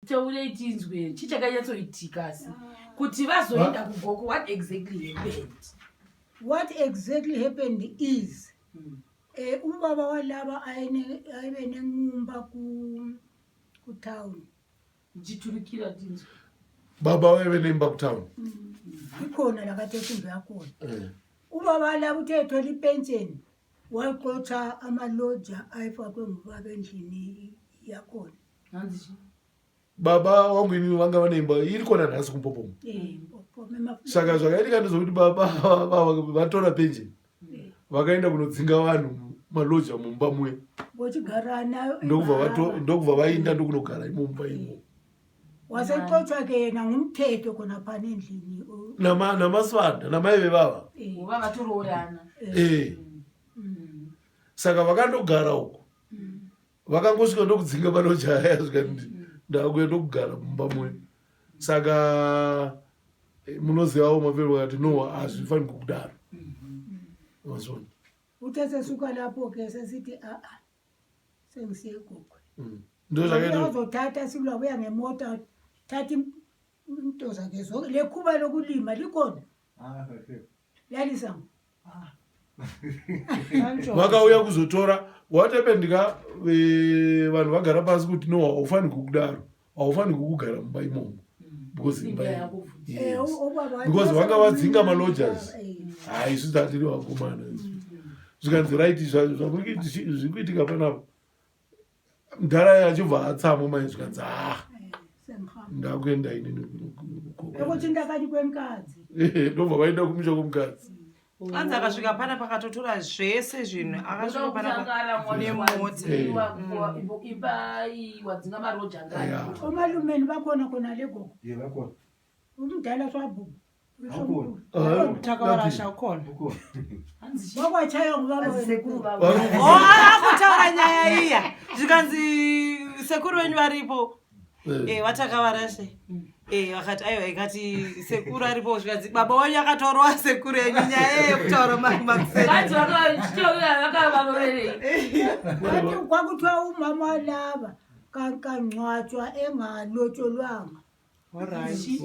taure tinzwe chichakanyatsoitika kuti vazoenda kugoko. What exactly happened? What exactly happened is ubaba walaba aibe nengumba ku town. Jiturikira tinzwe. Baba waibe nemba ku town. Ikhona lakatekumbe yakhona. Ubaba walaba uthethwe lipension. Waqotha amaloja ayifakwe ngubaba endlini yakhona. Nanzi. Baba wangu ini wanga vanemba iri kona nhasi kumpopomo. Saka zvakaita ndezvokuti baba vatora pension vakaenda kunodzinga vanhu maloja mumba mwe ndokubva vaenda ndokunogara imumba imo. Wasexotswa ke yena ngumthetho khona phana endlini namaswanda namai vevava vavatoroorana. Saka vakandogara uko vakangosvika ndokudzinga maloja aya svika ndakuenda kugara mumba mwe. Saka munozivawo mafero vakati no hazvifani kukudaro. Mazvona utesesuka lapho ke sesithi sengisiye gogwe. Ndo zvakaita azothatha silwabuya ngemota thatha into zakhe zonke lekhuba lokulima likhona. Yalisanga vakauya kuzotora watependika vanhu vagara pasi kuti no haufani kukudaro haufani kukugara mumba imomo because vanga vadzinga malojas haisi tatiri vakomana zvikanzi raiti zvikuitika panapo mudhara yachibva atsamo mai zvikanzi ndakuenda inini ekuti ndakati kwemukadzi ndobva vaenda kumusha kwomukadzi. Anzi akasvika pana pakatotora zvese zvinhu akasvika pana nemota wadzinga maroja ngani. Omalumeni vakhona khona legoko. Vakhona. Umdala swabhu. takavarasha ukhona. Wakwachaya ngubaba wenu. Akutaura nyaya iya zvikanzi sekuru wenyu varipo vatakavarashe. Vakati aiwa ikati sekuru aripo zvikanzi baba wanyu akatorwa sekuru yenyu nyaya yekutaura makuseni. Kwakuthiwa umama lava kancwatshwa engalotshwanga.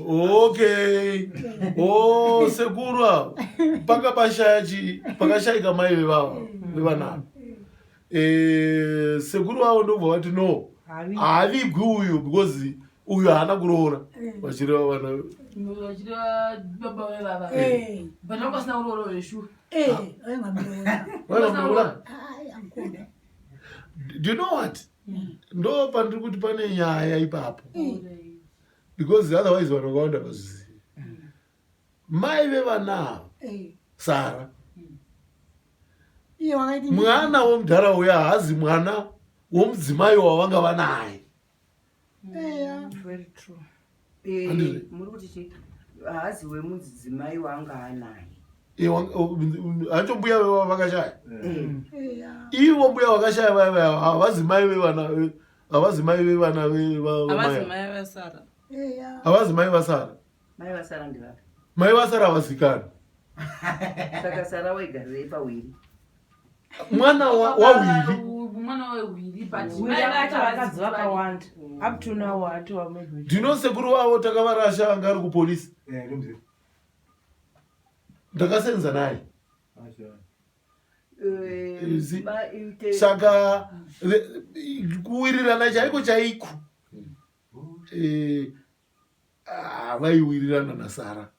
Okay. Sekuru pakashayika mai vevanavo. Sekuru wavo ndobva vati no havigwi uyu because uyu haana kuroora vachireva vana. Baba wevava. Bana kwasina uroro weshu. Do you know what? Ndo pandiri kuti pane nyaya ipapo. Because otherwise vanhu vakawanda vazvizivi. Mai vevanavo Sara mwana womudhara uya haazi mwana womudzimai wavanga vanaye. Very true. Muri kuti haazi wemudzimai wanga anaye. Hacho mbuya veva vakashaya. Ivo mbuya vakashaya vaya havazi mai vevana havazi mai vevana Avazimai vasara. havazi mai vasara. Mai vasara ndivapi? Mai vasara havazikani. Saka Sara waigarire pawiri. Mwana wawiri. Mwana wawiri but vakadzi vakawanda. Up to now watova maybe. Ndino sekuru wavo takavarasha anga ari kupolisi. Ndakasenza naye. Saka kuwirirana chaiko chaiko vaiwirirana naSara.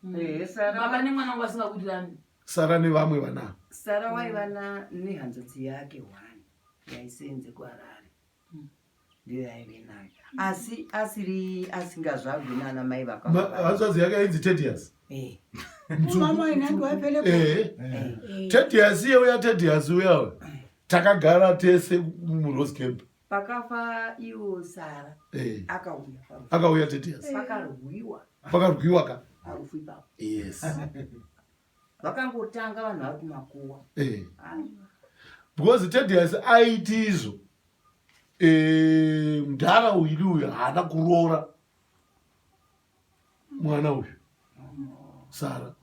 baba nemwana wasingawirirani. Sara nevamwe vana. Sara waivana nehanzvadzi yake one yaisenze kuHarare. Ndiyo yaive nayo. Asi asiri asingazvagwi nana mai vakawanda. Hanzvadzi yake ainzi Tedias. Umama inange waipele. Tedias iye uya Tedias uya takagara tese muRose Camp. Pakafa iwo Sara akauya Tedias. Pakarwiwa ka. Harufu ipapo. Yes. Vakangotanga vanhu vari kumakuwa. Because Tedias aiti izvo. Mudhara uyu uyu haana kuroora mwana uyu Sara.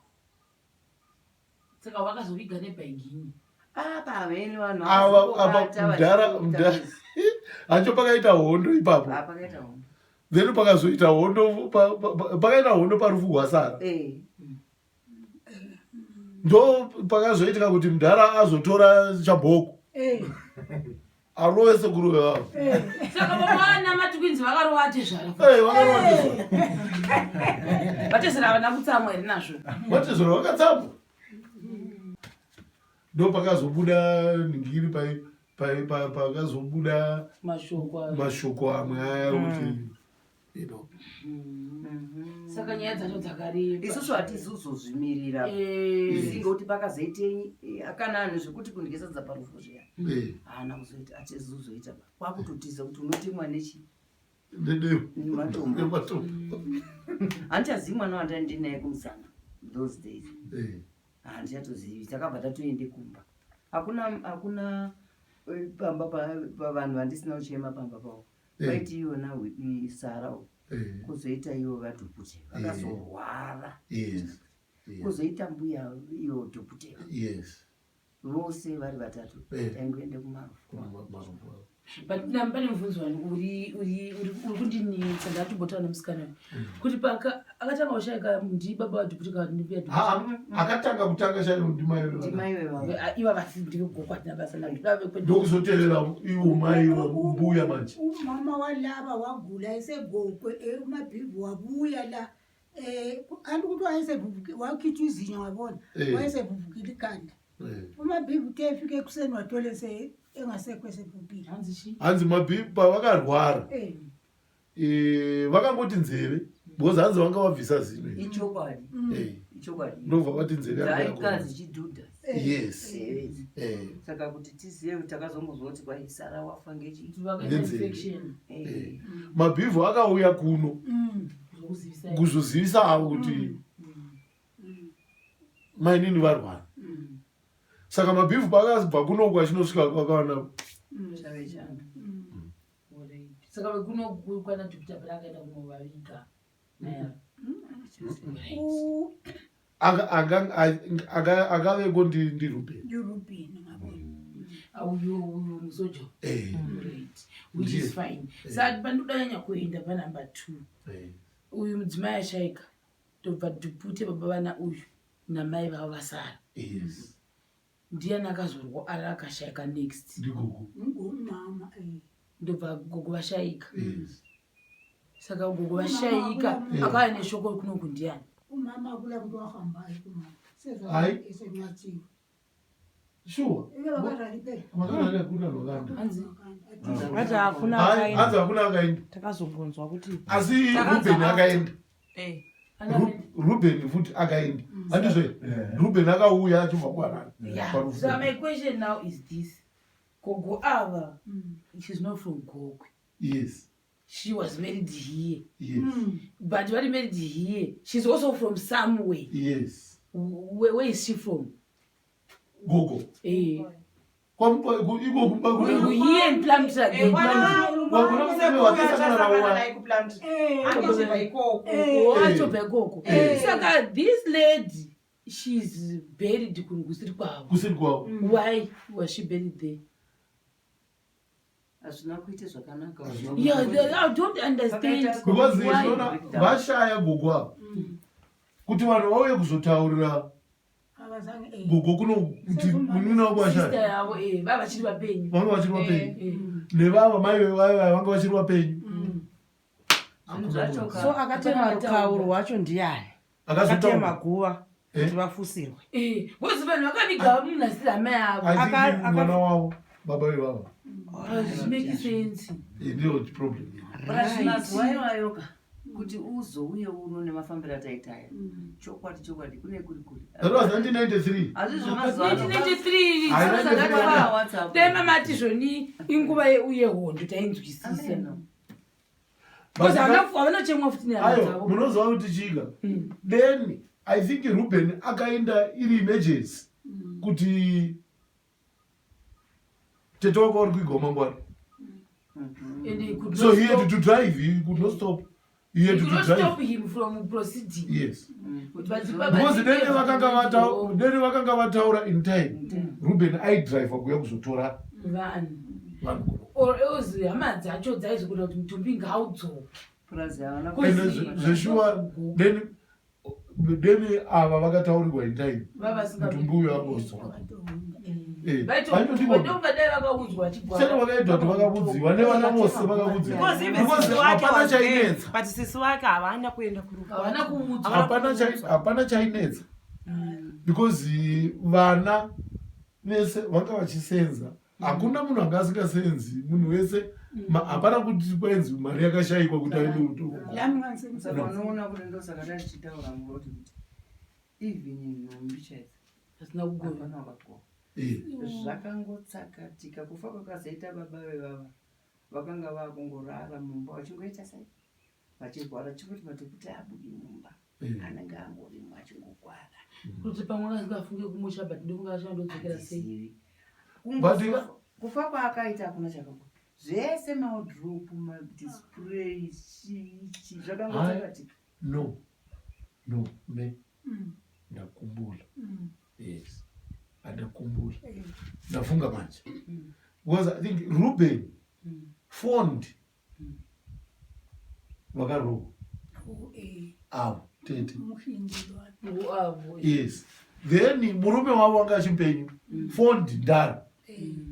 Saka vakazoviga nebhangini. Pamene vanhu mudhara hacho pakaita hondo ipapo. Pakaita hondo. then pakazoita hondo pakaita hondo parufu rwasara ndo pakazoitika kuti mudhara azotora chabhoko arove sekuru vevavo saka vamwana matwinzi vakarovate zvara vatezera havana kutsamwa here nazvo vatezera vakatsamwa ndo pakazobuda ningiri pakazobuda mashoko amwe aya kuti saka nyaya dzacho dzakareba isusu hatizozozvimirira ngekuti pakazoite akana anhu zvekuti kundyisa dzaparufu zviya haana kuzoita atizozoita kwakutotiza kuti unotemwa nechi nematombo handichazivi mwana wandandinaye kumusana those days handichatozivi takabva tatoende kumba hakuna pamba pavanhu vandisina kuchema pamba pavo vaiti iyona sarao kuzoita iwo vadhupute vakazorwara kuzoita mbuya iyo dhupute vose vari vatatu taingoende kumarufu but pane mubvunzo wani uri kundinetsa ndatobotaura nemusikana kuti akatanga kushayika ndibaba vadhupute kandipia akatanga kutanga shaiko ndimai vevavo iva vasindivegoko atina basa ndokuzoteerera iwo mai mbuya manje umama walava wagula esegokwe umabhibhi wabuya la kanti kuti wakhithizinya wabona wayesebhubhukile ikhanda umabhibhi uthe efike ekuseni watole engasekho esebhubhile hanzi mabhibhi pavakarwara vakangoti nzeve because hanzi vanga vabvisa zino ichokwadi ndobva vati nzeve aikazi chidhudha yes saka kuti tizive kuti takazombozoti kwaisara wafa ngeinfection mabhibhi akauya kuno kuzozivisa avo kuti mainini varwara saka mabhibhi pakazibva kunoko achinosvika kwakawana chave changa saka kunokwana Dupute pera akaenda kunovaviga akaveko ndirubeni auyo musoja which is fine saka pandodanyanya kuenda panumber 2 uyu mudzimai ashayika tobva Dupute baba vana uyu namai vavo vasara ndiani akazorwara akashayika next ndobva gogo vashayika saka gogo vashayika akauya neshoko kunoku ndiani umama akula kuti wahambai sure vati hakuna akaenda takazobvunzwa kuti asi rubeni akaenda rubeni futi akaenda handizve rubeni akauya achibva kuharare so my question now is this gogo ava she's not from Gogwe. Yes, she was married here. Yes. But very married here, she's also from somewhere. Yes. Where is she from? Gogo. Eh. We here in Plumtree. So this lady, she's buried kusiri kwavo. Why was she buried there? Yeah, I don't understand. Because vashaya gogo ava kuti vanhu vauye kuzotaurira gogo kuno kuti munina wako vashaya vava vachiri vapenyu, vanga vachiri vapenyu nevava mai vevaya vanga vachiri vapenyu. So akatema rukauro rwacho ndiani akatema guva kuti vafusirwe because vanhu vakaviga munhasira mai avo mwana wavo baba vevava. It makes sense. Ndio problem. Mazuvayoka kuti uzouye uno nemafambiro ataitaya chokwadi kune kuri that was 1993 1993 tema mati zvoni inguva yehondo tainzwisisa because havana chemwa futi ayo munoziva kuti chika then I think Ruben akaenda iri emergency kuti tete wako uri kuigoma ngwari. So he had to drive, he could not stop. He had to drive. Stop him from proceeding. Yes. Because then vakanga vataura in time. Ruben aidrive akuya kuzotora vanhu. Or else hama dzacho dzaizokuda kuti mutumbi ngaudzoke. zveshuwa then ava vakataurirwa intai mutumbi uyo ambozwa sena vakaitwa kuti vakavudziwa nevana vose vakavudziwa hapana chainetsa but sisi wake havana kuenda hapana chainetsa because vana vese vanga vachisenza hakuna munhu anga asingasenzi munhu wese hapana kuti kwenzi mari yakashayikwa kuti aende unoona kuti ndosaka tatichitaura ngoti kuti even nhumbi chaidzo hapana wakakohwa zvakangotsakatika kufa kwakazoita baba vevava vakanga vakungorara mumba vachingoita sei vachirwara chikuti madhokuti abudi mumba anenge angorimwa achingogwara kuti pamwe asingafunge kumusha but ndongashandodzokera sei kufa kwaakaita hakuna chakakwa zvese maudropu madisplay zvakangotsakatika no me ndakumbula yes andakumbula ndafunga manje because I think Ruben phoned vakarohwa avo tete yes then murume wavo wanga achipenyu phoned ndara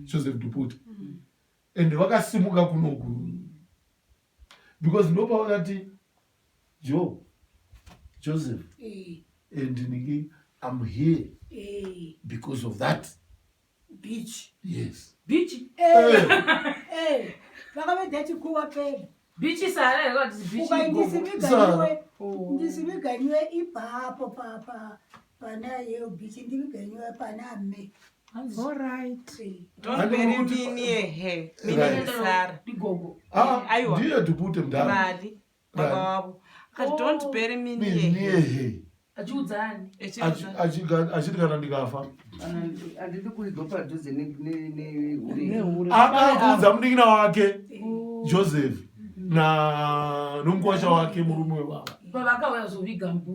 Joseph Dupute and vakasimuka kunoku because ndopa vakati Joseph and niki I'm here because of that beach. Yes. Beach. Vakavedha chikuwa pera. Beach sara got beach. Ndisiviganywe ipapo pana yeo beach ndiviganywe pana me. All right. Don't bury me near her. Sara. Bigogo. Ndiye Dupute mdala. Mali. Baba. Don't bury me near her. Achiudzani. Achitikana ndikafa. Andidi kuidwa padhuze nehuri. Akaudza munin'ina wake Joseph na nomukosha wake murume webaba.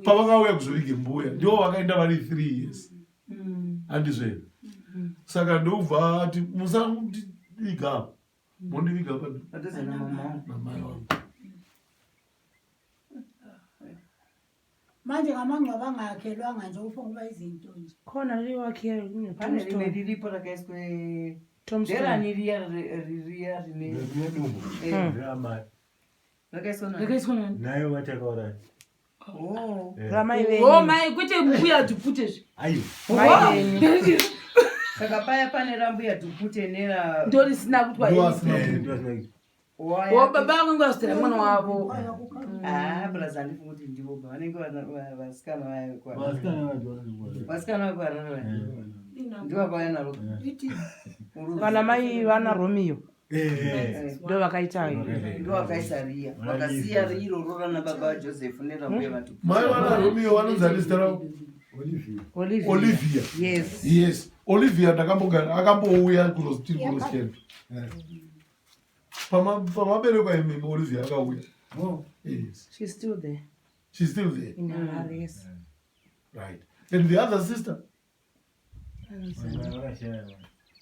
Pavakauya kuzoviga mbuya ndivo vakaenda vari 3 years. Handizve. Saka ndobva ati musandiviga. Mondiviga padhuze namai wangu. Manje ngamangcwaba angakhelwanga nje ufunga izinto nje. Khona liwakhela pane rimwe riripo rakaiswe nderani riya rine rakaiswa nayo vatakaurani ramai venyu mai kwete mbuya Dupute saka paya pane rambuya Dupute nera ndorisina kutwa baba vangu vasitira mwana wavo braza handifunga kuti ndivo vanenge vasikana vasikana ndivakauyanaro vana mai vana Romeo ndo vakaitayo ndo vakaisa riya vakasiya iroro rana baba vaJoseph nerambuya vatu mai vana Romeo vanonzi andizita ravo Olivia. Yes. Olivia ndakambogara akambouya kuroskeni pamabereko ememe Olivia akauya. Yes. She's still there. In her yes. Right. And the other sister?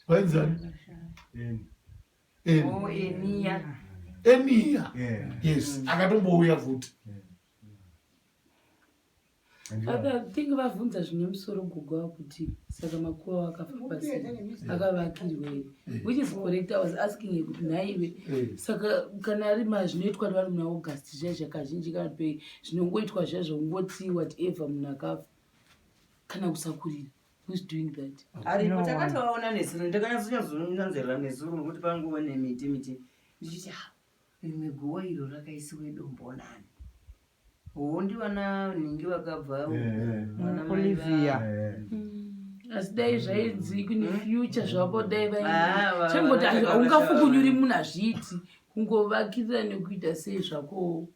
Wenzani? Enia. Yes. Akatombouya futi. think vabvunza zvine musoro gogo kuti saka makuva wakafa pasi akavakirwe which is correct. I was asking kuti naive saka kana ari mazvinoitwa nevanhu muna August zvaizha kazhinji kana pe zvinongoitwa zvaizvo ungoti whatever munhu akafa kana kusakurira who's doing that aripo takatovaona nezuro ndakanyatsochazonanzerera nezuro nokuti panguva nemiti ndichiti rimwe guwa iro rakaisiwe dombonani Wondi wana ningi wakabva Olivia. Asi dai zvaidzi kune future zvapo dai vainge. Chengoti ungafukunyuri munhu azviti kungovakirira nekuita sei zvako.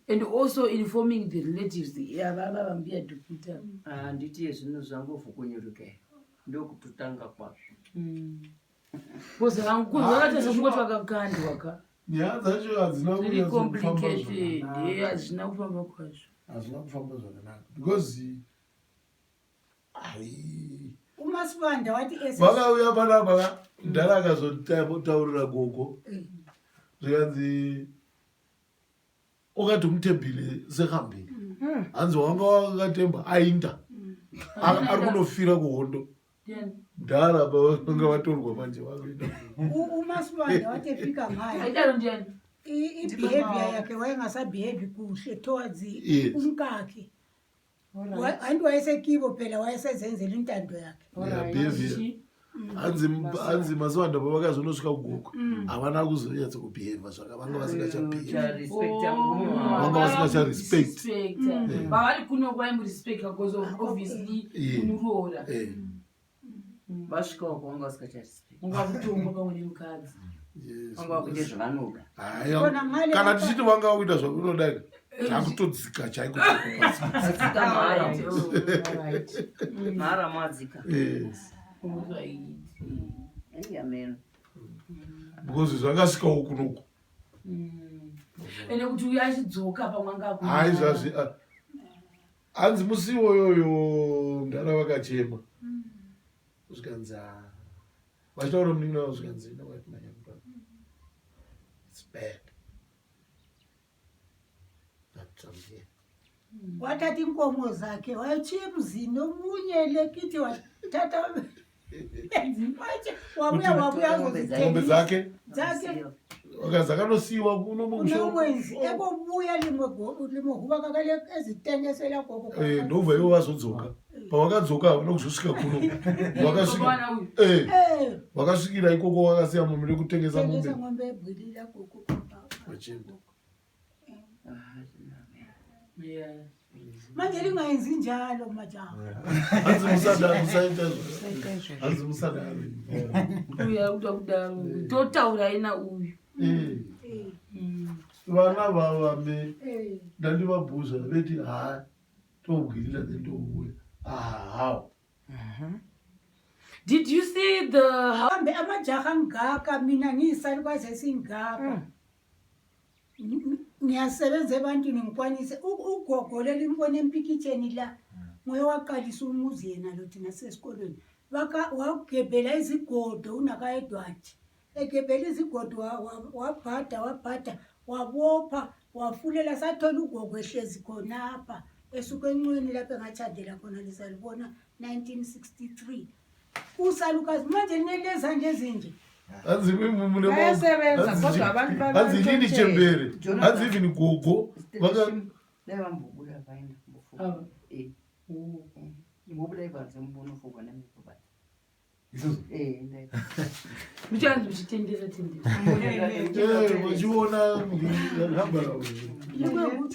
And also informing the relatives yavava vambiya Dupute. Nditi zvinhu zvangofukunyuruka. Ndokutotanga kwazvo. Boza vangu vakati zvingoti vakakandwa ka. Yeah, that's what very complicated. Hazina kufamba kwazvo. Hazina kufamba zvakanaka because umasivanda wati vakauya panapa ndara akazotaurira gogo zvikanzi okade umthembile sekahambile hanzi wanga wakatemba ainda ari kunofira kuhondo mdala vanga vatorwa manje vakuenda umasibanda watefika mhaya ibehavior yakhe wayengasabhehavi kuhle towards umkakhe hanti wayesekibo phela wayesezenzela intando yakhe hanzi mazuva ndava vakazonosvika kugogo havana kuzonyatsa kubheheva zvaka vanga vasingachavanga vasingacharespect vavari kuno vaimurespecta because of obviously unuroora vasvikawo kwanga vasingacharespect ungakutomba pamwe nemukadzi vanga vakuita zvavanoda kana tichiti vanga vakuita zvakunoda takutodzika chaiko mara mwadzika because zvangasvikawo kunoko ende kuti uyo achidzoka pamwanga hai zvazvi hanzi musiwo yoyo ndara vakachema zvikanzi vachitaura muningi navo zvikanzi it's bad watati nkomo zakhe wachiye mzino munyele kiti watata ng'ombe dzake dzakakanosiyiwa unomwezi ekobuya limwe huva kakale ezitengesela koko ndobva ivo vazodzoka pavakadzoka havana kuzosvika kuno vakasvikira ikoko vakasiya mombe rekutengesa mombe ebwilila koko manje lingayenzi njalo majaha hanzi musadaro uya kuda kudaro totaura ina uyu vana vavame ndandivabhuza veti hai tobwirira nendouya hawo did you see the hambe amajaha ngaka mina ngiyisali kwaze singaka ngiyasebenza ebantwini ngikwanise ugogo lelimbona empikitsheni la nguye waqalisa umuzi yena lo thina sesikolweni wagebhela izigodo unakayedwathi egebhela izigodo wabhada wabopha wafulela sathola ugogo ehlezi khonapha esuka enqweni lapho engatshadela khona lisalibona 1963 usalukazi manje lineleza nje ezinje hanzi lini chembere hanzi ivini gogo nevambobuda vaenda mbobuda ivanze mbunofugwa nemikobati muchanzi muchitendera tendera vachiona hamba